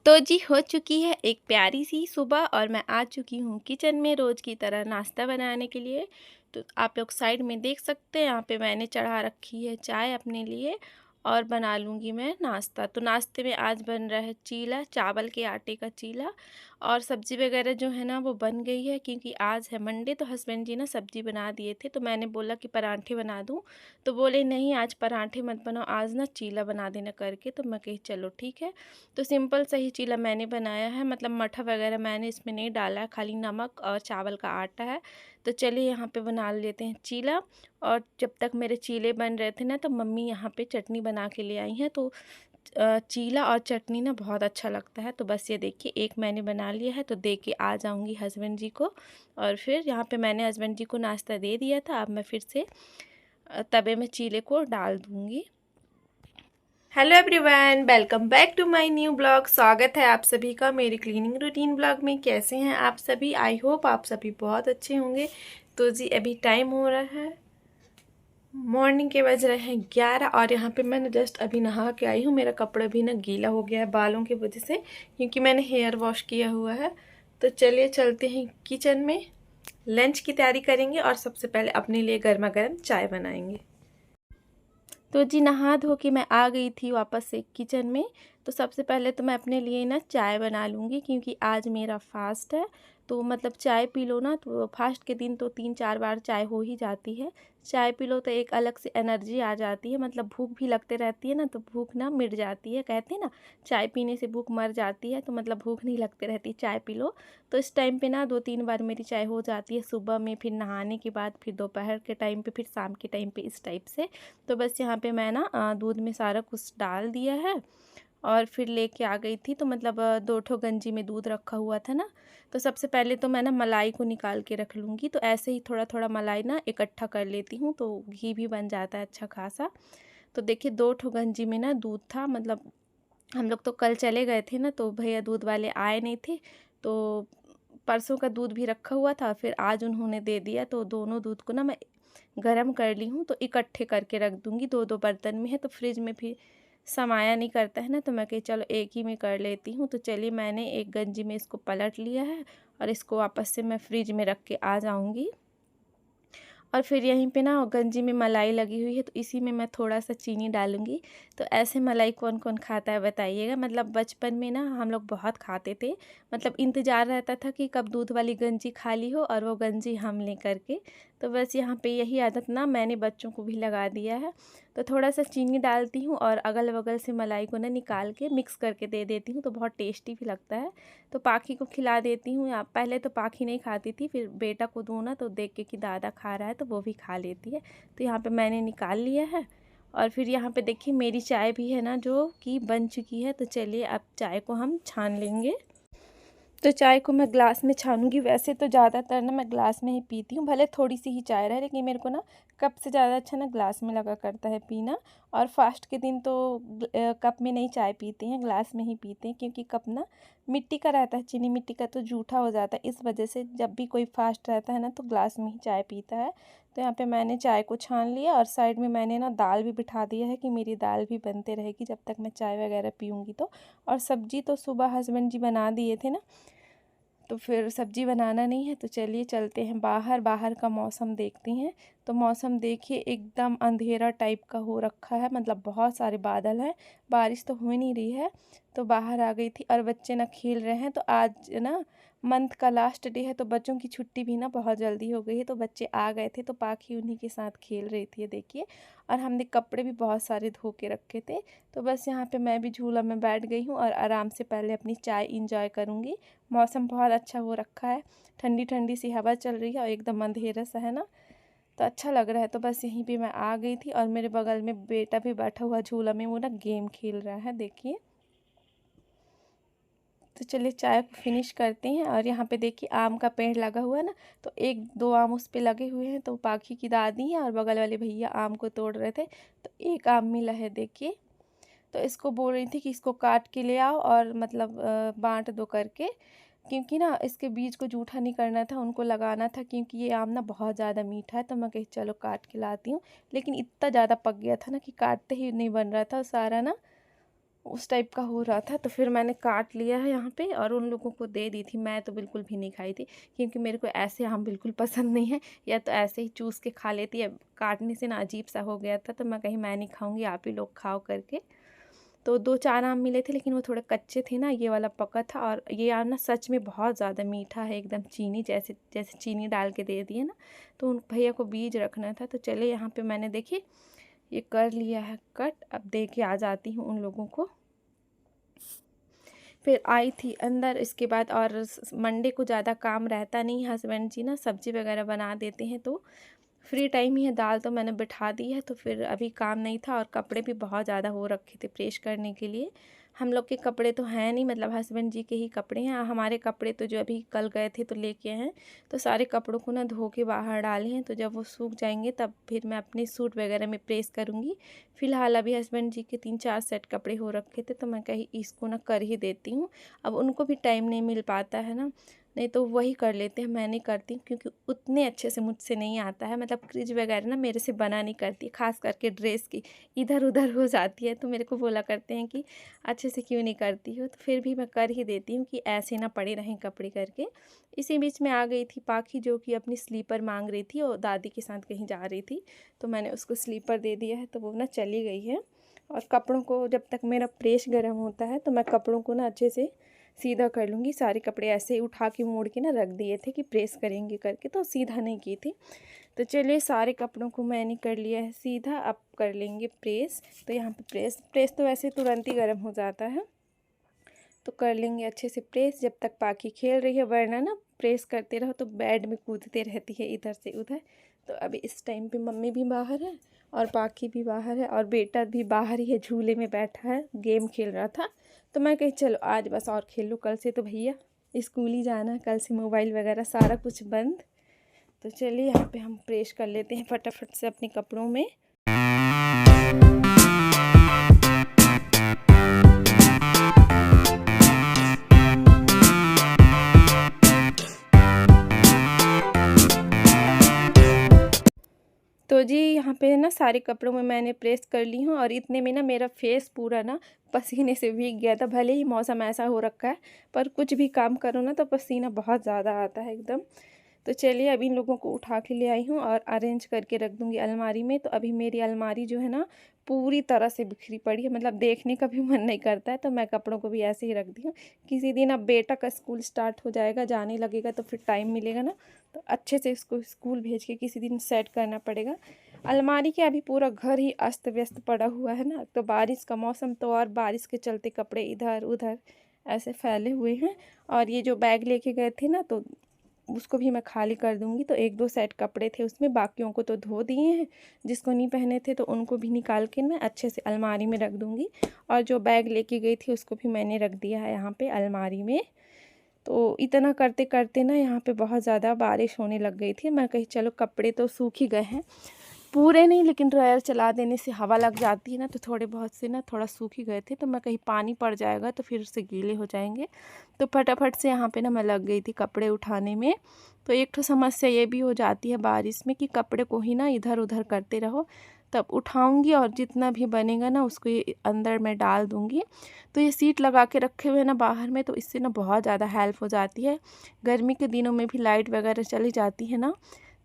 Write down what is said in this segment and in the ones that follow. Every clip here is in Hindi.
तो जी हो चुकी है एक प्यारी सी सुबह और मैं आ चुकी हूँ किचन में रोज़ की तरह नाश्ता बनाने के लिए। तो आप लोग साइड में देख सकते हैं, यहाँ पे मैंने चढ़ा रखी है चाय अपने लिए और बना लूँगी मैं नाश्ता। तो नाश्ते में आज बन रहा है चीला, चावल के आटे का चीला। और सब्ज़ी वगैरह जो है ना वो बन गई है, क्योंकि आज है मंडे तो हस्बैंड जी ना सब्ज़ी बना दिए थे। तो मैंने बोला कि पराठे बना दूँ, तो बोले नहीं आज पराठे मत बनाओ, आज ना चीला बना देना करके। तो मैं कही चलो ठीक है। तो सिंपल सा ही चीला मैंने बनाया है, मतलब मठा वगैरह मैंने इसमें नहीं डाला है, खाली नमक और चावल का आटा है। तो चलिए यहाँ पे बना लेते हैं चीला। और जब तक मेरे चीले बन रहे थे ना, तो मम्मी यहाँ पे चटनी बना के ले आई हैं। तो चीला और चटनी ना बहुत अच्छा लगता है। तो बस ये देखिए एक मैंने बना लिया है, तो दे के आ जाऊँगी हस्बैंड जी को। और फिर यहाँ पे मैंने हस्बैंड जी को नाश्ता दे दिया था, अब मैं फिर से तवे में चीले को डाल दूँगी। Hello everyone, welcome back to my new blog. स्वागत है आप सभी का मेरी क्लीनिंग रूटीन ब्लॉग में। कैसे हैं आप सभी? आई होप आप सभी बहुत अच्छे होंगे। तो जी अभी टाइम हो रहा है, मॉर्निंग के बज रहे हैं 11 और यहाँ पे मैंने जस्ट अभी नहा के आई हूँ। मेरा कपड़ा भी ना गीला हो गया है बालों की वजह से, क्योंकि मैंने हेयर वॉश किया हुआ है। तो चलिए चलते हैं किचन में, लंच की तैयारी करेंगे और सबसे पहले अपने लिए गर्मा गर्म चाय बनाएंगे। तो जी नहा धो के मैं आ गई थी वापस से किचन में। तो सबसे पहले तो मैं अपने लिए ना चाय बना लूँगी, क्योंकि आज मेरा फास्ट है। तो मतलब चाय पी लो ना, तो फास्ट के दिन तो 3-4 बार चाय हो ही जाती है। चाय पी लो तो एक अलग से एनर्जी आ जाती है, मतलब भूख भी लगते रहती है ना, तो भूख ना मिट जाती है। कहते हैं ना चाय पीने से भूख मर जाती है, तो मतलब भूख नहीं लगती रहती, चाय पी लो। तो इस टाइम पे ना 2-3 बार मेरी चाय हो जाती है, सुबह में, फिर नहाने के बाद, फिर दोपहर के टाइम पे, फिर शाम के टाइम पे, इस टाइप से। तो बस यहाँ पे मैं ना दूध में सारा कुछ डाल दिया है और फिर लेके आ गई थी। तो मतलब 2 ठो गंजी में दूध रखा हुआ था ना। तो सबसे पहले तो मैं ना मलाई को निकाल के रख लूँगी। तो ऐसे ही थोड़ा थोड़ा मलाई ना इकट्ठा कर लेती हूँ, तो घी भी बन जाता है अच्छा खासा। तो देखिए 2 ठो गंजी में ना दूध था, मतलब हम लोग तो कल चले गए थे ना, तो भैया दूध वाले आए नहीं थे। तो परसों का दूध भी रखा हुआ था, फिर आज उन्होंने दे दिया। तो दोनों दूध को ना मैं गरम कर ली हूँ, तो इकट्ठे करके रख दूँगी। 2-2 बर्तन में है, तो फ्रिज में भी समाया नहीं करता है ना, तो मैं कही चलो एक ही में कर लेती हूँ। तो चलिए मैंने एक गंजी में इसको पलट लिया है और इसको वापस से मैं फ्रिज में रख के आ जाऊँगी। और फिर यहीं पे ना गंजी में मलाई लगी हुई है, तो इसी में मैं थोड़ा-सा चीनी डालूँगी। तो ऐसे मलाई कौन-कौन खाता है बताइएगा? मतलब बचपन में ना हम लोग बहुत खाते थे, मतलब इंतज़ार रहता था कि कब दूध वाली गंजी खाली हो और वो गंजी हम लें करके। तो बस यहाँ पे यही आदत ना मैंने बच्चों को भी लगा दिया है। तो थोड़ा-सा चीनी डालती हूँ और अगल-बगल से मलाई को ना निकाल के मिक्स करके दे देती हूँ, तो बहुत टेस्टी भी लगता है। तो पाखी को खिला देती हूँ, या पहले तो पाखी नहीं खाती थी, फिर बेटा को दूँ ना तो देख के कि दादा खा रहा है तो वो भी खा लेती है। तो यहाँ पे मैंने निकाल लिया है। और फिर यहाँ पे देखिए मेरी चाय भी है ना जो कि बन चुकी है। तो चलिए अब चाय को हम छान लेंगे। तो चाय को मैं ग्लास में छानूँगी। वैसे तो ज़्यादातर ना मैं ग्लास में ही पीती हूँ, भले थोड़ी सी ही चाय रहे, लेकिन मेरे को ना कप से ज़्यादा अच्छा ना ग्लास में लगा करता है पीना। और फास्ट के दिन तो कप में नहीं चाय पीते हैं, ग्लास में ही पीते हैं, क्योंकि कप ना मिट्टी का रहता है, चीनी मिट्टी का, तो जूठा हो जाता है। इस वजह से जब भी कोई फास्ट रहता है ना तो ग्लास में ही चाय पीता है। तो यहाँ पे मैंने चाय को छान लिया और साइड में मैंने ना दाल भी बिठा दिया है, कि मेरी दाल भी बनते रहेगी जब तक मैं चाय वगैरह पीऊँगी तो। और सब्जी तो सुबह हस्बैंड जी बना दिए थे ना, तो फिर सब्जी बनाना नहीं है। तो चलिए चलते हैं बाहर, बाहर का मौसम देखते हैं। तो मौसम देखिए एकदम अंधेरा टाइप का हो रखा है, मतलब बहुत सारे बादल हैं, बारिश तो हो नहीं रही है। तो बाहर आ गई थी और बच्चे ना खेल रहे हैं। तो आज ना मंथ का लास्ट डे है, तो बच्चों की छुट्टी भी ना बहुत जल्दी हो गई है। तो बच्चे आ गए थे, तो पाखी उन्हीं के साथ खेल रही थी, ये देखिए। और हमने कपड़े भी बहुत सारे धो के रखे थे। तो बस यहाँ पे मैं भी झूला में बैठ गई हूँ और आराम से पहले अपनी चाय इंजॉय करूँगी। मौसम बहुत अच्छा हो रखा है, ठंडी ठंडी सी हवा चल रही है और एकदम अंधेरा सा है ना, तो अच्छा लग रहा है। तो बस यहीं पे मैं आ गई थी और मेरे बगल में बेटा भी बैठा हुआ झूला में, वो ना गेम खेल रहा है, देखिए। तो चलिए चाय को फिनिश करते हैं। और यहाँ पे देखिए आम का पेड़ लगा हुआ है ना, तो 1-2 आम उस पे लगे हुए हैं। तो पाखी की दादी है और बगल वाले भैया आम को तोड़ रहे थे, तो एक आम मिला है, देखिए। तो इसको बोल रही थी कि इसको काट के ले आओ और मतलब बाँट दो करके, क्योंकि ना इसके बीज को जूठा नहीं करना था, उनको लगाना था, क्योंकि ये आम ना बहुत ज़्यादा मीठा है। तो मैं कही चलो काट के लाती हूँ, लेकिन इतना ज़्यादा पक गया था ना कि काटते ही नहीं बन रहा था सारा ना, उस टाइप का हो रहा था। तो फिर मैंने काट लिया है यहाँ पे और उन लोगों को दे दी थी। मैं तो बिल्कुल भी नहीं खाई थी क्योंकि मेरे को ऐसे आम बिल्कुल पसंद नहीं है, या तो ऐसे ही चूस के खा लेती है। काटने से ना अजीब सा हो गया था, तो मैं कहीं मैं नहीं खाऊंगी, आप ही लोग खाओ करके। तो 2-4 आम मिले थे लेकिन वो थोड़े कच्चे थे ना, ये वाला पका था। और ये आम ना सच में बहुत ज़्यादा मीठा है, एकदम चीनी जैसे, जैसे चीनी डाल के दे दिए ना। तो उन भैया को बीज रखना था। तो चले यहाँ पे मैंने देखिए ये कर लिया है कट। अब दे के आ जाती हूँ उन लोगों को। फिर आई थी अंदर इसके बाद। और मंडे को ज़्यादा काम रहता नहीं, हस्बैंड जी ना सब्ज़ी वगैरह बना देते हैं, तो फ्री टाइम ही है। दाल तो मैंने बिठा दी है, तो फिर अभी काम नहीं था। और कपड़े भी बहुत ज़्यादा हो रखे थे प्रेस करने के लिए। हम लोग के कपड़े तो हैं नहीं, मतलब हस्बैंड जी के ही कपड़े हैं। हमारे कपड़े तो जो अभी कल गए थे तो लेके हैं, तो सारे कपड़ों को ना धो के बाहर डाले हैं। तो जब वो सूख जाएंगे तब फिर मैं अपने सूट वगैरह में प्रेस करूँगी। फ़िलहाल अभी हस्बैंड जी के 3-4 सेट कपड़े हो रखे थे, तो मैं कहीं इसको ना कर ही देती हूँ। अब उनको भी टाइम नहीं मिल पाता है ना, नहीं तो वही कर लेते हैं, मैं नहीं करती क्योंकि उतने अच्छे से मुझसे नहीं आता है। मतलब क्रीज वगैरह ना मेरे से बना नहीं करती, ख़ास करके ड्रेस की इधर उधर हो जाती है। तो मेरे को बोला करते हैं कि अच्छे से क्यों नहीं करती हो, तो फिर भी मैं कर ही देती हूँ कि ऐसे ना पड़े रहें कपड़े करके। इसी बीच में आ गई थी पाखी, जो कि अपनी स्लीपर मांग रही थी और दादी के साथ कहीं जा रही थी। तो मैंने उसको स्लीपर दे दिया है, तो वो ना चली गई है। और कपड़ों को जब तक मेरा प्रेस गर्म होता है तो मैं कपड़ों को ना अच्छे से सीधा कर लूँगी। सारे कपड़े ऐसे ही उठा के मोड़ के ना रख दिए थे कि प्रेस करेंगे करके, तो सीधा नहीं की थी। तो चलिए सारे कपड़ों को मैंने कर लिया है सीधा, अब कर लेंगे प्रेस। तो यहाँ पे प्रेस तो वैसे तुरंत ही गर्म हो जाता है, तो कर लेंगे अच्छे से प्रेस जब तक पाखी खेल रही है। वरना ना प्रेस करते रहो तो बेड में कूदते रहती है इधर से उधर। तो अभी इस टाइम पे मम्मी भी बाहर है और पाखी भी बाहर है और बेटा भी बाहर ही है, झूले में बैठा है, गेम खेल रहा था। तो मैं कही चलो आज बस और खेल लो, कल से तो भैया स्कूल ही जाना है, कल से मोबाइल वगैरह सारा कुछ बंद। तो चलिए यहाँ पे हम प्रेस कर लेते हैं फटाफट से अपने कपड़ों में। तो जी यहाँ पे ना सारे कपड़ों में मैंने प्रेस कर ली हूँ। और इतने में ना मेरा फेस पूरा ना पसीने से भीग गया था। भले ही मौसम ऐसा हो रखा है, पर कुछ भी काम करो ना तो पसीना बहुत ज़्यादा आता है एकदम। तो चलिए अभी इन लोगों को उठा के ले आई हूँ और अरेंज करके रख दूँगी अलमारी में। तो अभी मेरी अलमारी जो है ना पूरी तरह से बिखरी पड़ी है, मतलब देखने का भी मन नहीं करता है। तो मैं कपड़ों को भी ऐसे ही रख दी हूँ। किसी दिन अब बेटा का स्कूल स्टार्ट हो जाएगा, जाने लगेगा, तो फिर टाइम मिलेगा ना, तो अच्छे से इसको स्कूल भेज के किसी दिन सेट करना पड़ेगा। अलमारी के अभी पूरा घर ही अस्त व्यस्त पड़ा हुआ है ना, तो बारिश का मौसम, तो और बारिश के चलते कपड़े इधर उधर ऐसे फैले हुए हैं। और ये जो बैग लेके गए थे ना, तो उसको भी मैं खाली कर दूंगी। तो 1-2 सेट कपड़े थे उसमें, बाकियों को तो धो दिए हैं, जिसको नहीं पहने थे तो उनको भी निकाल के मैं अच्छे से अलमारी में रख दूंगी। और जो बैग लेके गई थी उसको भी मैंने रख दिया है यहाँ पे अलमारी में। तो इतना करते करते ना यहाँ पे बहुत ज़्यादा बारिश होने लग गई थी। मैं कही चलो कपड़े तो सूख ही गए हैं, पूरे नहीं लेकिन ड्रायर चला देने से हवा लग जाती है ना, तो थोड़े बहुत से ना थोड़ा सूख ही गए थे। तो मैं कहीं पानी पड़ जाएगा तो फिर उससे गीले हो जाएंगे। तो फटाफट से यहाँ पे ना मैं लग गई थी कपड़े उठाने में। तो एक तो समस्या ये भी हो जाती है बारिश में कि कपड़े को ही ना इधर उधर करते रहो, तब उठाऊंगी और जितना भी बनेगा ना उसको ये अंदर में डाल दूंगी। तो ये सीट लगा के रखे हुए ना बाहर में, तो इससे ना बहुत ज़्यादा हेल्प हो जाती है। गर्मी के दिनों में भी लाइट वगैरह चली जाती है ना,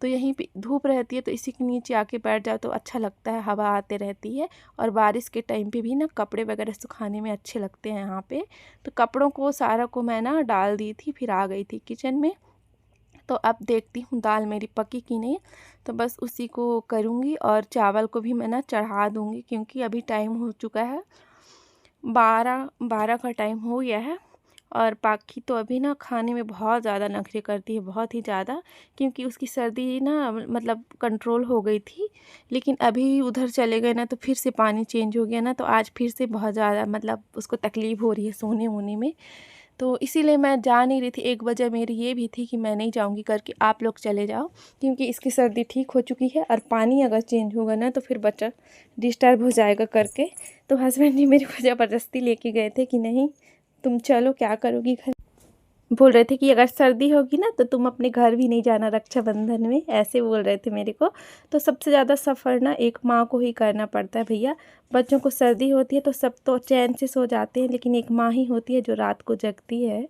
तो यहीं पे धूप रहती है, तो इसी के नीचे आके बैठ जाओ तो अच्छा लगता है, हवा आते रहती है। और बारिश के टाइम पे भी ना कपड़े वगैरह सुखाने में अच्छे लगते हैं यहाँ पे। तो कपड़ों को सारा को मैं ना डाल दी थी, फिर आ गई थी किचन में। तो अब देखती हूँ दाल मेरी पकी कि नहीं, तो बस उसी को करूँगी। और चावल को भी मैं ना चढ़ा दूँगी क्योंकि अभी टाइम हो चुका है 12 का टाइम हो गया है। और पाखी तो अभी ना खाने में बहुत ज़्यादा नखरे करती है, बहुत ही ज़्यादा, क्योंकि उसकी सर्दी ना मतलब कंट्रोल हो गई थी। लेकिन अभी उधर चले गए ना तो फिर से पानी चेंज हो गया ना, तो आज फिर से बहुत ज़्यादा मतलब उसको तकलीफ़ हो रही है सोने वोने में। तो इसीलिए मैं जा नहीं रही थी। एक वजह मेरी ये भी थी कि मैं नहीं जाऊंगी करके आप लोग चले जाओ, क्योंकि इसकी सर्दी ठीक हो चुकी है। और पानी अगर चेंज होगा ना तो फिर बच्चा डिस्टर्ब हो जाएगा करके। तो हस्बैंड जी मेरे को ज़बरदस्ती लेके गए थे कि नहीं तुम चलो, क्या करोगी घर। बोल रहे थे कि अगर सर्दी होगी ना तो तुम अपने घर भी नहीं जाना रक्षाबंधन में, ऐसे बोल रहे थे मेरे को। तो सबसे ज़्यादा सफ़र ना एक माँ को ही करना पड़ता है भैया। बच्चों को सर्दी होती है तो सब तो चैन से सो जाते हैं, लेकिन एक माँ ही होती है जो रात को जगती है।